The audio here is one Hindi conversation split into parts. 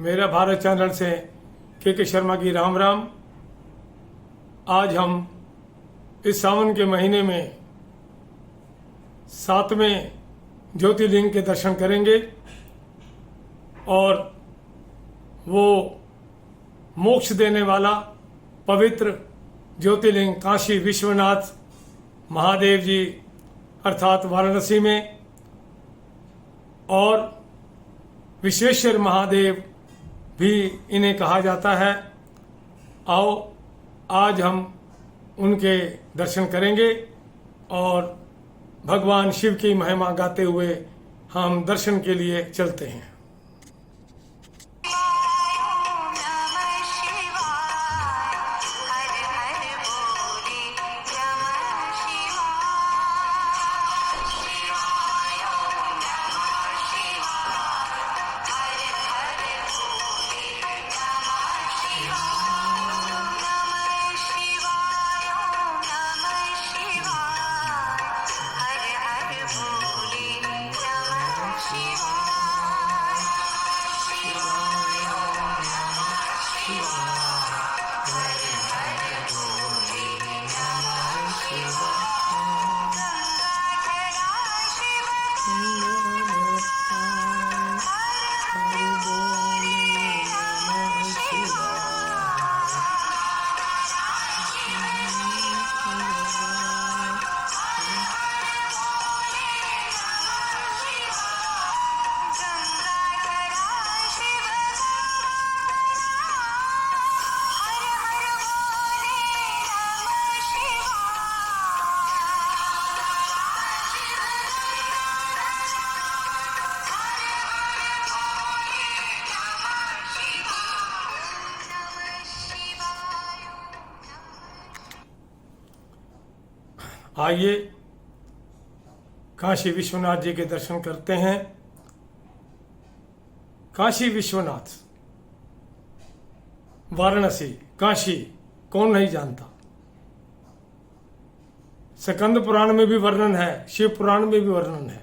मेरा भारत चैनल से के शर्मा की राम राम। आज हम इस सावन के महीने में 7वें ज्योतिर्लिंग के दर्शन करेंगे और वो मोक्ष देने वाला पवित्र ज्योतिर्लिंग काशी विश्वनाथ महादेव जी अर्थात वाराणसी में और विश्वेश्वर महादेव भी इन्हें कहा जाता है। आओ आज हम उनके दर्शन करेंगे और भगवान शिव की महिमा गाते हुए हम दर्शन के लिए चलते हैं। आइए काशी विश्वनाथ जी के दर्शन करते हैं। काशी विश्वनाथ वाराणसी काशी कौन नहीं जानता। स्कंद पुराण में भी वर्णन है, शिव पुराण में भी वर्णन है।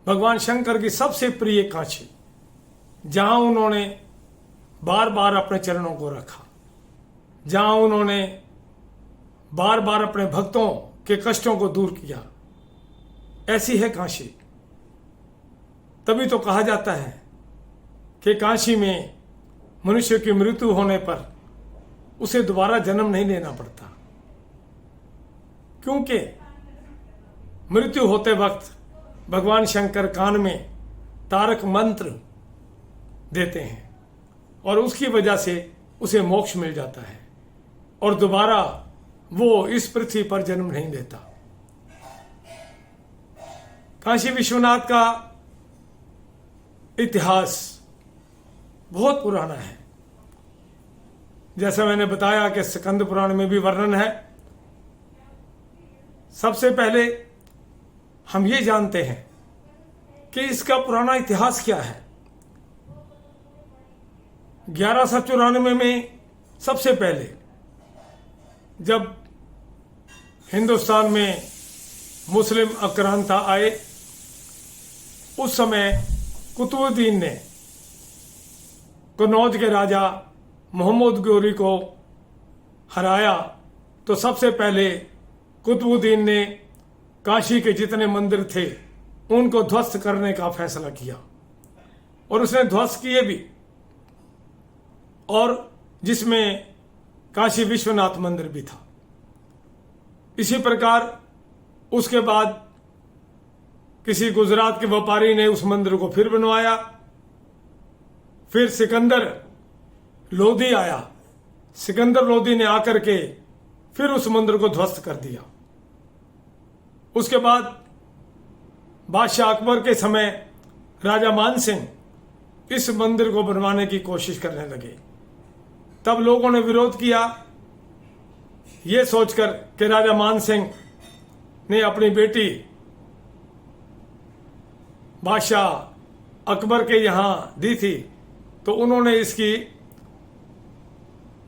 भगवान शंकर की सबसे प्रिय काशी, जहां उन्होंने बार बार अपने चरणों को रखा, जहां उन्होंने बार बार अपने भक्तों के कष्टों को दूर किया, ऐसी है काशी। तभी तो कहा जाता है कि काशी में मनुष्य की मृत्यु होने पर उसे दोबारा जन्म नहीं लेना पड़ता, क्योंकि मृत्यु होते वक्त भगवान शंकर कान में तारक मंत्र देते हैं और उसकी वजह से उसे मोक्ष मिल जाता है और दोबारा वो इस पृथ्वी पर जन्म नहीं लेता। काशी विश्वनाथ का इतिहास बहुत पुराना है। जैसा मैंने बताया कि स्कंद पुराण में भी वर्णन है। सबसे पहले हम ये जानते हैं कि इसका पुराना इतिहास क्या है। 1194 में सबसे पहले जब हिंदुस्तान में मुस्लिम आक्रांता आए, उस समय कुतुबुद्दीन ने कन्नौज के राजा मोहम्मद गोरी को हराया, तो सबसे पहले कुतुबुद्दीन ने काशी के जितने मंदिर थे उनको ध्वस्त करने का फैसला किया और उसने ध्वस्त किए भी, और जिसमें काशी विश्वनाथ मंदिर भी था। इसी प्रकार उसके बाद किसी गुजरात के व्यापारी ने उस मंदिर को फिर बनवाया। फिर सिकंदर लोधी आया, सिकंदर लोधी ने आकर के फिर उस मंदिर को ध्वस्त कर दिया। उसके बाद बादशाह अकबर के समय राजा मान सिंह इस मंदिर को बनवाने की कोशिश करने लगे। तब लोगों ने विरोध किया, ये सोचकर कि राजा मान सिंह ने अपनी बेटी बादशाह अकबर के यहां दी थी, तो उन्होंने इसकी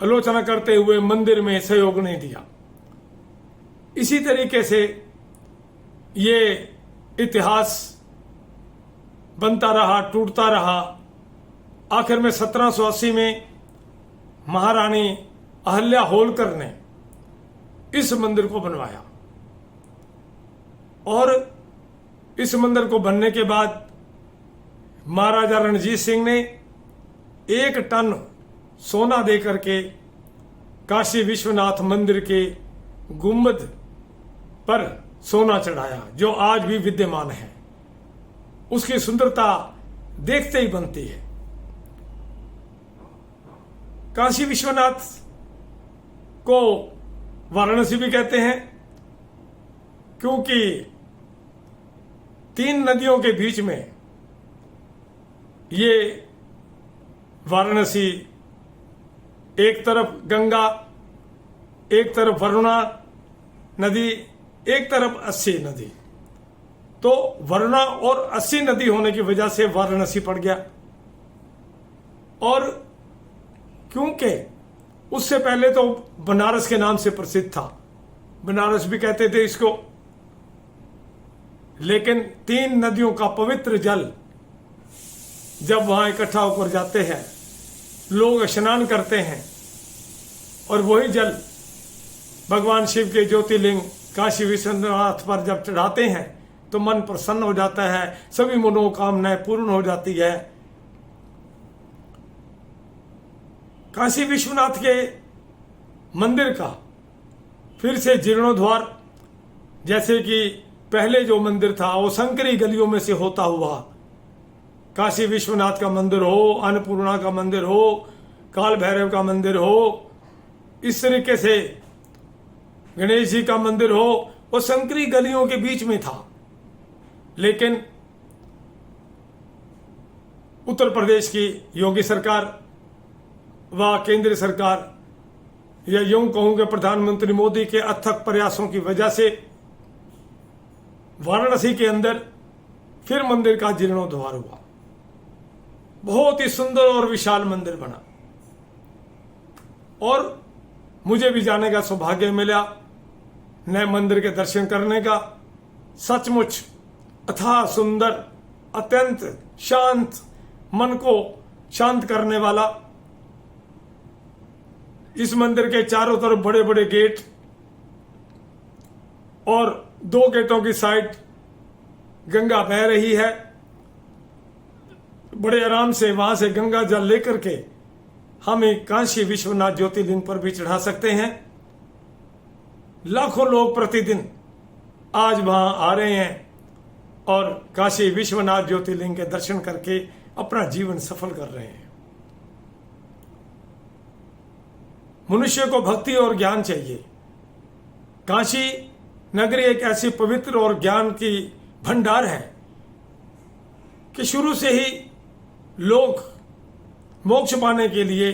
आलोचना करते हुए मंदिर में सहयोग नहीं दिया। इसी तरीके से ये इतिहास बनता रहा, टूटता रहा। आखिर में 1780 में महारानी अहल्या होलकर ने इस मंदिर को बनवाया और इस मंदिर को बनने के बाद महाराजा रणजीत सिंह ने 1 टन सोना देकर के काशी विश्वनाथ मंदिर के गुंबद पर सोना चढ़ाया, जो आज भी विद्यमान है। उसकी सुंदरता देखते ही बनती है। काशी विश्वनाथ को वाराणसी भी कहते हैं, क्योंकि 3 नदियों के बीच में ये वाराणसी, एक तरफ गंगा, एक तरफ वरुणा नदी, एक तरफ अस्सी नदी, तो वरुणा और अस्सी नदी होने की वजह से वाराणसी पड़ गया। और क्योंकि उससे पहले तो बनारस के नाम से प्रसिद्ध था, बनारस भी कहते थे इसको, लेकिन 3 नदियों का पवित्र जल जब वहां इकट्ठा होकर जाते हैं, लोग स्नान करते हैं और वही जल भगवान शिव के ज्योतिर्लिंग काशी विश्वनाथ पर जब चढ़ाते हैं तो मन प्रसन्न हो जाता है, सभी मनोकामनाएं पूर्ण हो जाती है। काशी विश्वनाथ के मंदिर का फिर से जीर्णोद्धार, जैसे कि पहले जो मंदिर था वो संकरी गलियों में से होता हुआ काशी विश्वनाथ का मंदिर हो, अन्नपूर्णा का मंदिर हो, काल भैरव का मंदिर हो, इस तरीके से गणेश जी का मंदिर हो, वो संकरी गलियों के बीच में था। लेकिन उत्तर प्रदेश की योगी सरकार व केंद्र सरकार, या यूं कहूं कि प्रधानमंत्री मोदी के अथक प्रयासों की वजह से वाराणसी के अंदर फिर मंदिर का जीर्णोद्धार हुआ। बहुत ही सुंदर और विशाल मंदिर बना और मुझे भी जाने का सौभाग्य मिला, नए मंदिर के दर्शन करने का। सचमुच अथाह सुंदर, अत्यंत शांत, मन को शांत करने वाला। इस मंदिर के चारों तरफ बड़े बड़े गेट और 2 गेटों की साइड गंगा बह रही है। बड़े आराम से वहां से गंगा जल लेकर के हम एक काशी विश्वनाथ ज्योतिर्लिंग पर भी चढ़ा सकते हैं। लाखों लोग प्रतिदिन आज वहां आ रहे हैं और काशी विश्वनाथ ज्योतिर्लिंग के दर्शन करके अपना जीवन सफल कर रहे हैं। मनुष्य को भक्ति और ज्ञान चाहिए। काशी नगरी एक ऐसी पवित्र और ज्ञान की भंडार है कि शुरू से ही लोग मोक्ष पाने के लिए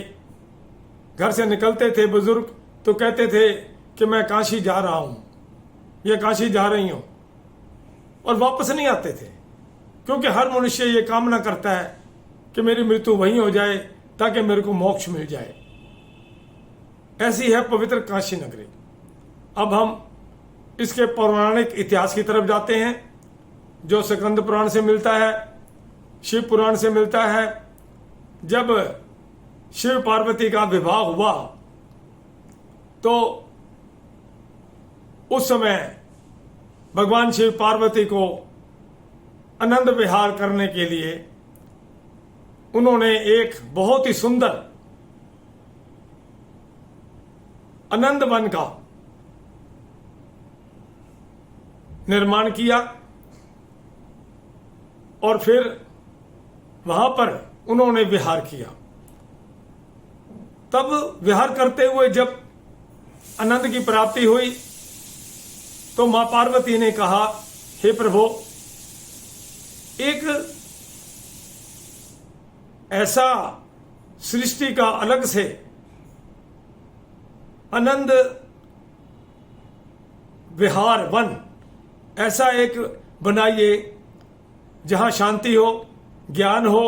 घर से निकलते थे। बुजुर्ग तो कहते थे कि मैं काशी जा रहा हूं या काशी जा रही हूं, और वापस नहीं आते थे, क्योंकि हर मनुष्य ये कामना करता है कि मेरी मृत्यु वहीं हो जाए ताकि मेरे को मोक्ष मिल जाए। ऐसी है पवित्र काशी नगरी। अब हम इसके पौराणिक इतिहास की तरफ जाते हैं, जो स्कंद पुराण से मिलता है, शिव पुराण से मिलता है। जब शिव पार्वती का विवाह हुआ तो उस समय भगवान शिव पार्वती को आनंद विहार करने के लिए उन्होंने एक बहुत ही सुंदर आनंद वन का निर्माण किया और फिर वहां पर उन्होंने विहार किया। तब विहार करते हुए जब आनंद की प्राप्ति हुई तो मां पार्वती ने कहा, हे प्रभु, एक ऐसा सृष्टि का अलग से आनंद विहार वन ऐसा एक बनाइए जहां शांति हो, ज्ञान हो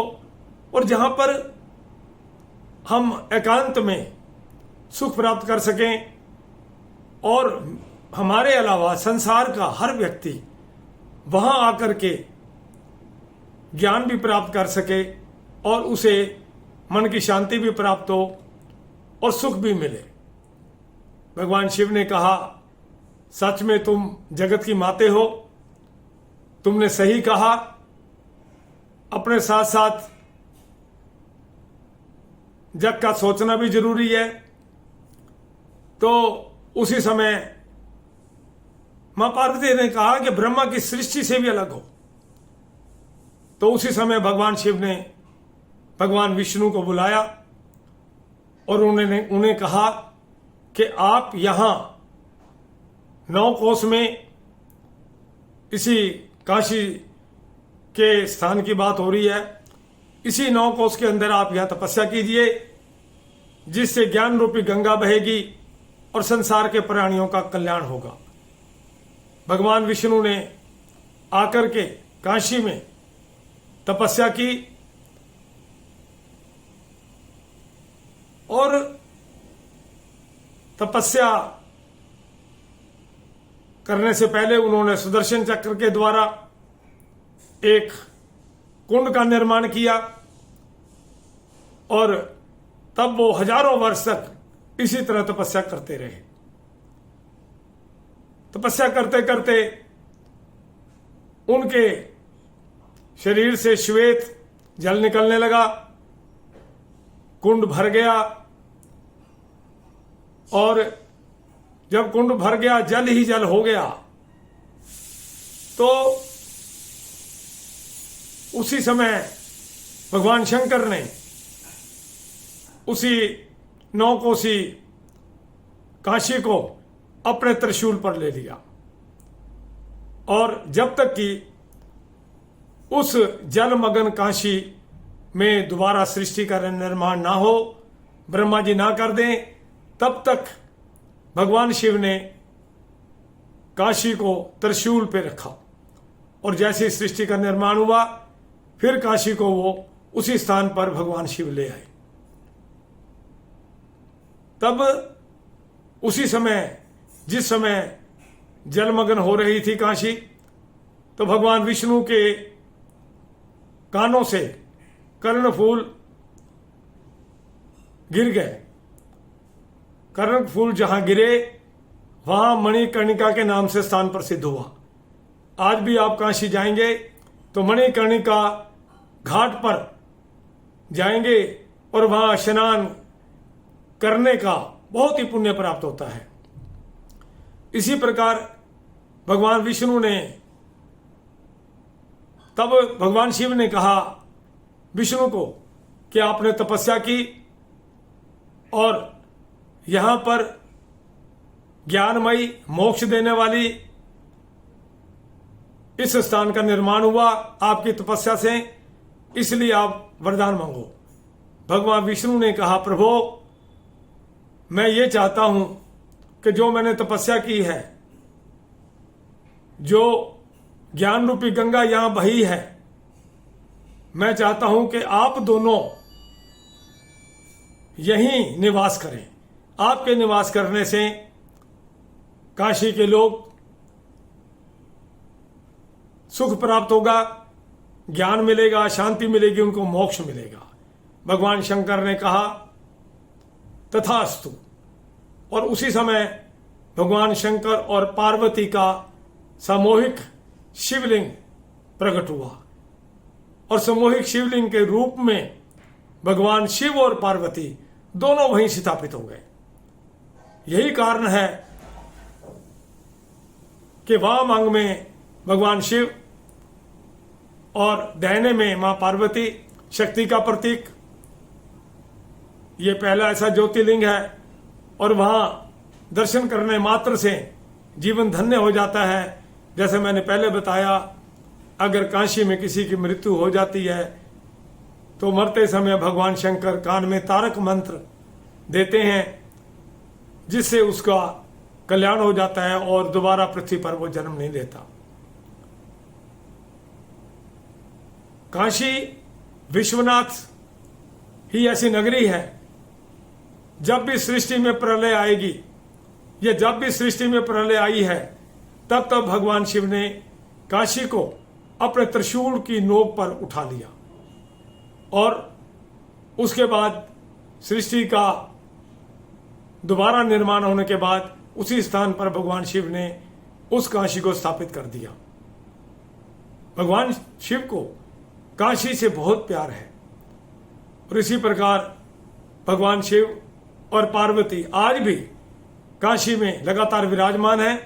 और जहां पर हम एकांत में सुख प्राप्त कर सकें और हमारे अलावा संसार का हर व्यक्ति वहां आकर के ज्ञान भी प्राप्त कर सके और उसे मन की शांति भी प्राप्त हो और सुख भी मिले। भगवान शिव ने कहा, सच में तुम जगत की माते हो, तुमने सही कहा। अपने साथ साथ जग का सोचना भी जरूरी है। तो उसी समय मां पार्वती ने कहा कि ब्रह्मा की सृष्टि से भी अलग हो। तो उसी समय भगवान शिव ने भगवान विष्णु को बुलाया और उन्हें कहा कि आप यहां 9 कोस में, इसी काशी के स्थान की बात हो रही है, इसी 9 कोस के अंदर आप यहां तपस्या कीजिए, जिससे ज्ञान रूपी गंगा बहेगी और संसार के प्राणियों का कल्याण होगा। भगवान विष्णु ने आकर के काशी में तपस्या की और तपस्या करने से पहले उन्होंने सुदर्शन चक्र के द्वारा एक कुंड का निर्माण किया और तब वो हजारों वर्ष तक इसी तरह तपस्या करते रहे। तपस्या करते करते उनके शरीर से श्वेत जल निकलने लगा, कुंड भर गया और जब कुंड भर गया, जल ही जल हो गया, तो उसी समय भगवान शंकर ने उसी 9 कोसी काशी को अपने त्रिशूल पर ले लिया और जब तक कि उस जलमग्न काशी में दोबारा सृष्टि का निर्माण ना हो, ब्रह्मा जी ना कर दें, तब तक भगवान शिव ने काशी को त्रिशूल पे रखा और जैसे सृष्टि का निर्माण हुआ, फिर काशी को वो उसी स्थान पर भगवान शिव ले आए। तब उसी समय, जिस समय जलमग्न हो रही थी काशी, तो भगवान विष्णु के कानों से कर्णफूल गिर गए। कर्णफूल जहां गिरे, वहां मणिकर्णिका के नाम से स्थान प्रसिद्ध हुआ। आज भी आप काशी जाएंगे तो मणिकर्णिका घाट पर जाएंगे और वहां स्नान करने का बहुत ही पुण्य प्राप्त होता है। इसी प्रकार भगवान विष्णु ने, तब भगवान शिव ने कहा विष्णु को कि आपने तपस्या की और यहां पर ज्ञानमयी मोक्ष देने वाली इस स्थान का निर्माण हुआ आपकी तपस्या से, इसलिए आप वरदान मांगो। भगवान विष्णु ने कहा, प्रभु मैं ये चाहता हूं कि जो मैंने तपस्या की है, जो ज्ञान रूपी गंगा यहां बही है, मैं चाहता हूं कि आप दोनों यहीं निवास करें। आपके निवास करने से काशी के लोग सुख प्राप्त होगा, ज्ञान मिलेगा, शांति मिलेगी, उनको मोक्ष मिलेगा। भगवान शंकर ने कहा तथास्तु। और उसी समय भगवान शंकर और पार्वती का सामूहिक शिवलिंग प्रकट हुआ और सामूहिक शिवलिंग के रूप में भगवान शिव और पार्वती दोनों वहीं स्थापित हो गए। यही कारण है कि वाम अंग में भगवान शिव और दाहिने में मां पार्वती, शक्ति का प्रतीक। ये पहला ऐसा ज्योतिर्लिंग है और वहां दर्शन करने मात्र से जीवन धन्य हो जाता है। जैसे मैंने पहले बताया, अगर काशी में किसी की मृत्यु हो जाती है तो मरते समय भगवान शंकर कान में तारक मंत्र देते हैं, जिससे उसका कल्याण हो जाता है और दोबारा पृथ्वी पर वो जन्म नहीं लेता। काशी विश्वनाथ ही ऐसी नगरी है, जब भी सृष्टि में प्रलय आएगी, या जब भी सृष्टि में प्रलय आई है, तब तब भगवान शिव ने काशी को अपने त्रिशूल की नोक पर उठा लिया और उसके बाद सृष्टि का दोबारा निर्माण होने के बाद उसी स्थान पर भगवान शिव ने उस काशी को स्थापित कर दिया। भगवान शिव को काशी से बहुत प्यार है और इसी प्रकार भगवान शिव और पार्वती आज भी काशी में लगातार विराजमान है।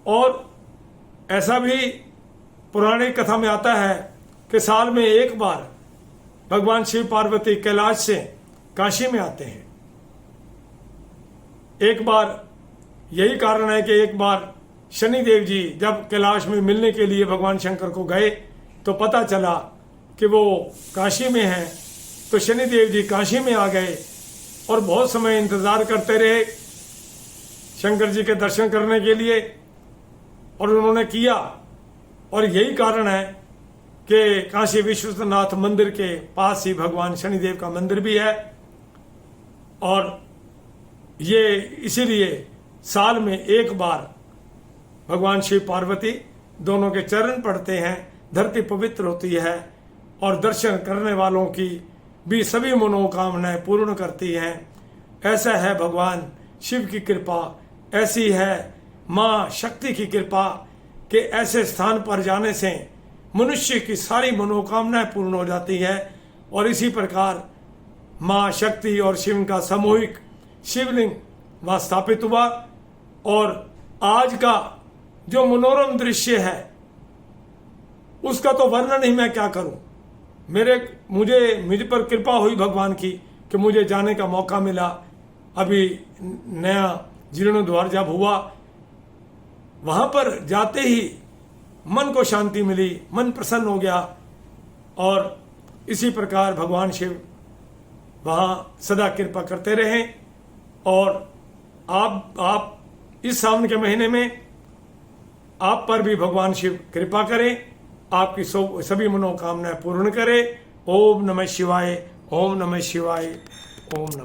और ऐसा भी पुरानी कथा में आता है कि साल में एक बार भगवान शिव पार्वती कैलाश से काशी में आते हैं। एक बार यही कारण है कि एक बार शनिदेव जी जब कैलाश में मिलने के लिए भगवान शंकर को गए तो पता चला कि वो काशी में हैं, तो शनिदेव जी काशी में आ गए और बहुत समय इंतजार करते रहे शंकर जी के दर्शन करने के लिए, और उन्होंने किया। और यही कारण है कि काशी विश्वनाथ मंदिर के पास ही भगवान शनिदेव का मंदिर भी है। और ये इसीलिए साल में एक बार भगवान शिव पार्वती दोनों के चरण पड़ते हैं, धरती पवित्र होती है और दर्शन करने वालों की भी सभी मनोकामनाएं पूर्ण करती हैं। ऐसा है भगवान शिव की कृपा, ऐसी है माँ शक्ति की कृपा कि ऐसे स्थान पर जाने से मनुष्य की सारी मनोकामनाएं पूर्ण हो जाती है। और इसी प्रकार माँ शक्ति और शिव का सामूहिक शिवलिंग वहाँ स्थापित हुआ। और आज का जो मनोरम दृश्य है उसका तो वर्णन ही मैं क्या करूं। मुझे पर कृपा हुई भगवान की कि मुझे जाने का मौका मिला। अभी नया जीर्णोद्वार जब हुआ, वहां पर जाते ही मन को शांति मिली, मन प्रसन्न हो गया। और इसी प्रकार भगवान शिव वहां सदा कृपा करते रहे। और आप इस सावन के महीने में आप पर भी भगवान शिव कृपा करें, आपकी सभी मनोकामनाएं पूर्ण करें। ओम नमः शिवाय, ओम नमः शिवाय, ओम नमः।